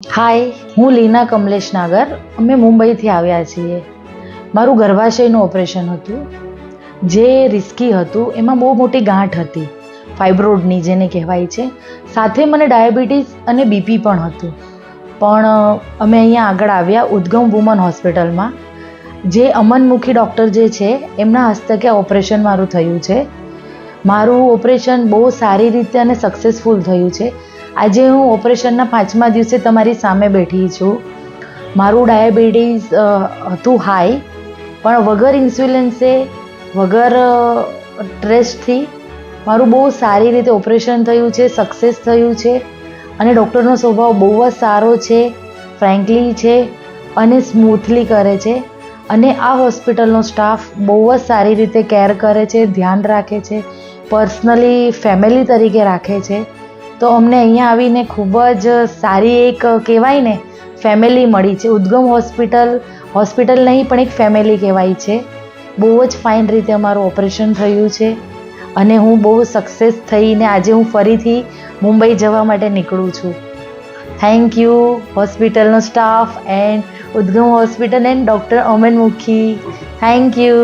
હાય, હું લીના કમલેશ નાગર. અમે મુંબઈથી આવ્યા છીએ. મારું ગર્ભાશયનું ઓપરેશન હતું જે રિસ્કી હતું. એમાં બહુ મોટી ગાંઠ હતી, ફાઇબ્રોડની જેને કહેવાય છે. સાથે મને ડાયાબિટીસ અને બીપી પણ હતું. પણ અમે અહીંયા આગળ આવ્યા ઉદ્ગમ વુમન હોસ્પિટલમાં, જે અમનમુખી ડૉક્ટર જે છે એમના હસ્તકે ઓપરેશન મારું થયું છે. મારું ઓપરેશન બહુ સારી રીતે અને સક્સેસફુલ થયું છે. આજે હું ઓપરેશનના 5મા દિવસે તમારી સામે બેઠી છું. મારું ડાયાબિટીસ હતું હાઈ, પણ વગર ઇન્સ્યુલિન્સે, વગર ટેસ્ટથી મારું બહુ સારી રીતે ઓપરેશન થયું છે, સક્સેસ થયું છે. અને ડૉક્ટરનો સ્વભાવ બહુ જ સારો છે, ફ્રેન્કલી છે અને સ્મૂથલી કરે છે. અને આ હોસ્પિટલનો સ્ટાફ બહુ જ સારી રીતે કેર કરે છે, ધ્યાન રાખે છે, પર્સનલી ફેમિલી તરીકે રાખે છે. તો અમને અહીંયા આવીને ખૂબ જ સારી એક કહેવાય ને ફેમિલી મળી છે. ઉદ્ગમ હોસ્પિટલ નહીં પણ એક ફેમિલી કહેવાય છે. બહુ જ ફાઇન રીતે અમારું ઓપરેશન થયું છે અને હું બહુ સક્સેસ થઈને આજે હું ફરીથી મુંબઈ જવા માટે નીકળું છું. થેન્ક યુ હોસ્પિટલનો staff and Udgam hospital and doctor Amanmukhi. Thank you.